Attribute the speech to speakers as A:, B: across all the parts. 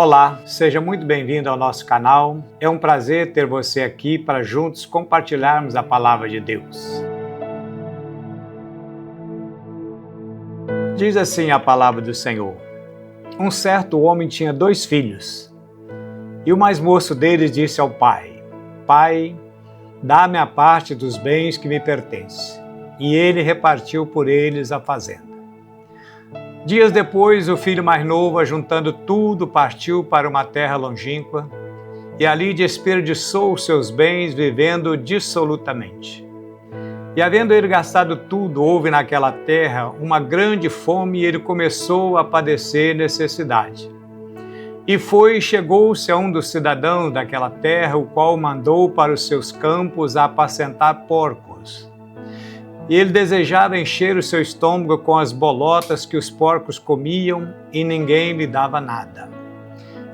A: Olá, seja muito bem-vindo ao nosso canal. É um prazer ter você aqui para juntos compartilharmos a palavra de Deus. Diz assim a palavra do Senhor: Um certo homem tinha 2 filhos, e o mais moço deles disse ao pai: Pai, dá-me a parte dos bens que me pertence. E ele repartiu por eles a fazenda. Dias depois, o filho mais novo, ajuntando tudo, partiu para uma terra longínqua e ali desperdiçou os seus bens, vivendo dissolutamente. E havendo ele gastado tudo, houve naquela terra uma grande fome e ele começou a padecer necessidade. E chegou-se a um dos cidadãos daquela terra, o qual mandou para os seus campos a apacentar porcos. E ele desejava encher o seu estômago com as bolotas que os porcos comiam, e ninguém lhe dava nada.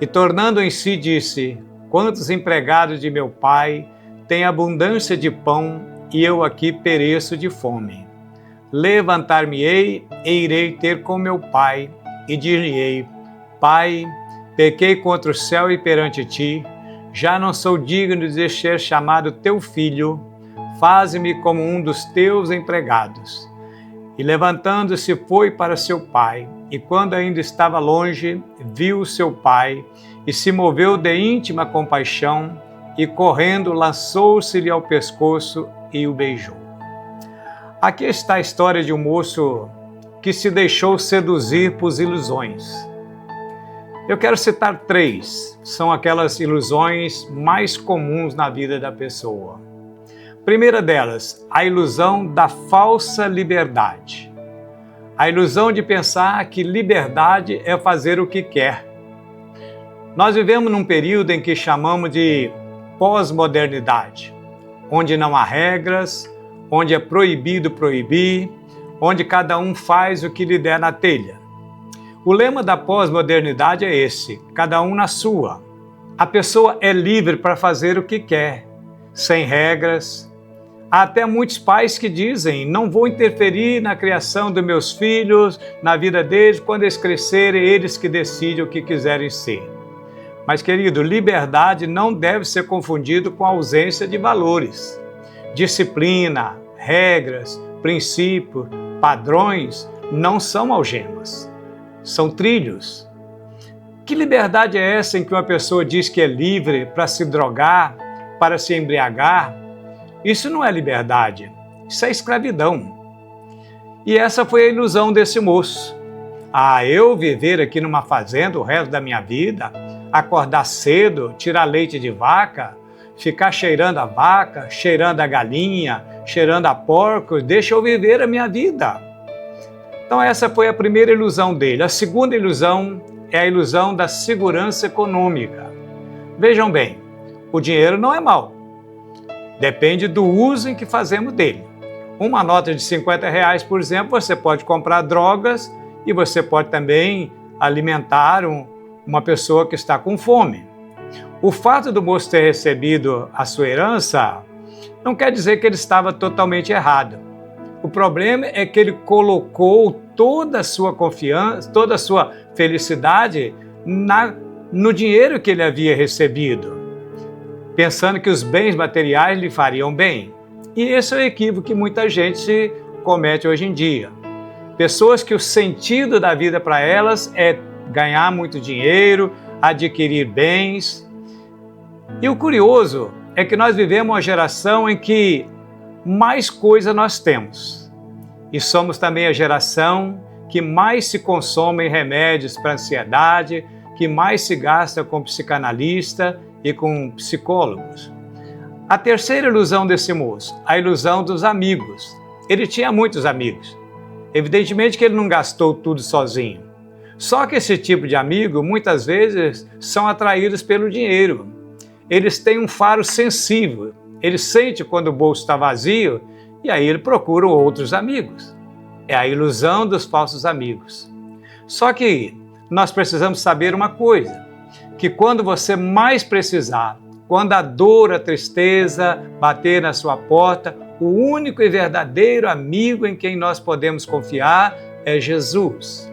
A: E tornando em si, disse: Quantos empregados de meu pai têm abundância de pão, e eu aqui pereço de fome. Levantar-me-ei e irei ter com meu pai, e dir-lhe-ei: Pai, pequei contra o céu e perante ti, já não sou digno de ser chamado teu filho, faze-me como um dos teus empregados. E levantando-se foi para seu pai, e quando ainda estava longe, viu seu pai, e se moveu de íntima compaixão, e correndo lançou-se-lhe ao pescoço e o beijou. Aqui está a história de um moço que se deixou seduzir por ilusões. Eu quero citar 3, são aquelas ilusões mais comuns na vida da pessoa. Primeira delas, a ilusão da falsa liberdade. A ilusão de pensar que liberdade é fazer o que quer. Nós vivemos num período em que chamamos de pós-modernidade, onde não há regras, onde é proibido proibir, onde cada um faz o que lhe der na telha. O lema da pós-modernidade é esse: cada um na sua. A pessoa é livre para fazer o que quer, sem regras. Há até muitos pais que dizem: não vou interferir na criação dos meus filhos, na vida deles, quando eles crescerem, eles que decidem o que quiserem ser. Mas, querido, liberdade não deve ser confundido com a ausência de valores. Disciplina, regras, princípios, padrões não são algemas, são trilhos. Que liberdade é essa em que uma pessoa diz que é livre para se drogar, para se embriagar? Isso não é liberdade, isso é escravidão. E essa foi a ilusão desse moço. Eu viver aqui numa fazenda o resto da minha vida, acordar cedo, tirar leite de vaca, ficar cheirando a vaca, cheirando a galinha, cheirando a porcos, deixa eu viver a minha vida. Então essa foi a primeira ilusão dele. A segunda ilusão é a ilusão da segurança econômica. Vejam bem, o dinheiro não é mau. Depende do uso em que fazemos dele. Uma nota de R$50, por exemplo, você pode comprar drogas e você pode também alimentar uma pessoa que está com fome. O fato do moço ter recebido a sua herança não quer dizer que ele estava totalmente errado. O problema é que ele colocou toda a sua confiança, toda a sua felicidade no dinheiro que ele havia recebido, pensando que os bens materiais lhe fariam bem. E esse é o equívoco que muita gente comete hoje em dia. Pessoas que o sentido da vida para elas é ganhar muito dinheiro, adquirir bens. E o curioso é que nós vivemos uma geração em que mais coisa nós temos. E somos também a geração que mais se consome remédios para ansiedade, que mais se gasta com psicanalista e com psicólogos. A terceira ilusão desse moço, a ilusão dos amigos. Ele tinha muitos amigos. Evidentemente que ele não gastou tudo sozinho. Só que esse tipo de amigo, muitas vezes, são atraídos pelo dinheiro. Eles têm um faro sensível. Ele sente quando o bolso está vazio e aí ele procura outros amigos. É a ilusão dos falsos amigos. Só que nós precisamos saber uma coisa, que quando você mais precisar, quando a dor, a tristeza bater na sua porta, o único e verdadeiro amigo em quem nós podemos confiar é Jesus.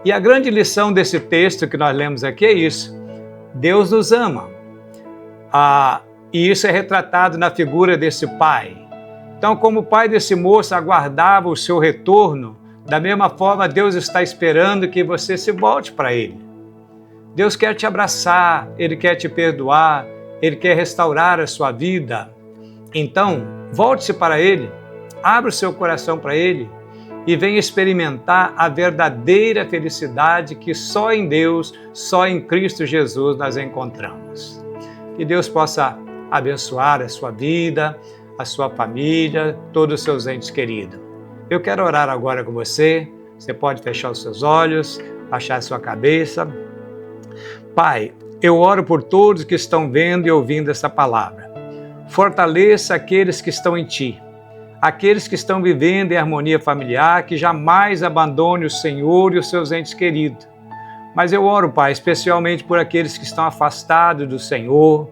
A: E a grande lição desse texto que nós lemos aqui é isso: Deus nos ama. E isso é retratado na figura desse pai. Então, como o pai desse moço aguardava o seu retorno, da mesma forma Deus está esperando que você se volte para Ele. Deus quer te abraçar, Ele quer te perdoar, Ele quer restaurar a sua vida. Então, volte-se para Ele, abra o seu coração para Ele e venha experimentar a verdadeira felicidade que só em Deus, só em Cristo Jesus nós encontramos. Que Deus possa abençoar a sua vida, a sua família, todos os seus entes queridos. Eu quero orar agora com você. Você pode fechar os seus olhos, baixar a sua cabeça. Pai, eu oro por todos que estão vendo e ouvindo essa palavra. Fortaleça aqueles que estão em Ti, aqueles que estão vivendo em harmonia familiar, que jamais abandone o Senhor e os seus entes queridos. Mas eu oro, Pai, especialmente por aqueles que estão afastados do Senhor,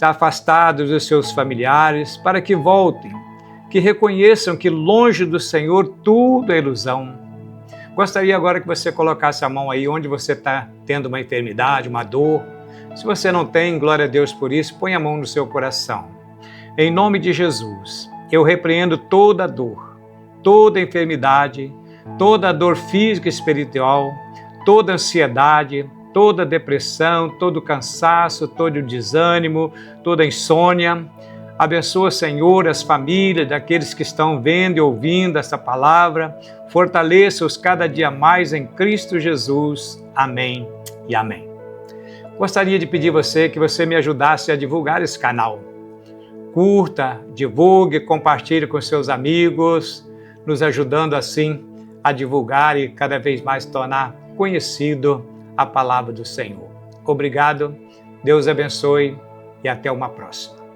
A: afastados dos seus familiares, para que voltem, que reconheçam que longe do Senhor tudo é ilusão. Gostaria agora que você colocasse a mão aí onde você está tendo uma enfermidade, uma dor. Se você não tem, glória a Deus por isso, põe a mão no seu coração. Em nome de Jesus, eu repreendo toda dor, toda enfermidade, toda dor física e espiritual, toda ansiedade, toda depressão, todo cansaço, todo desânimo, toda insônia. Abençoa, Senhor, as famílias daqueles que estão vendo e ouvindo essa palavra. Fortaleça-os cada dia mais em Cristo Jesus. Amém e amém. Gostaria de pedir você que você me ajudasse a divulgar esse canal. Curta, divulgue, compartilhe com seus amigos, nos ajudando assim a divulgar e cada vez mais tornar conhecido a palavra do Senhor. Obrigado, Deus abençoe e até uma próxima.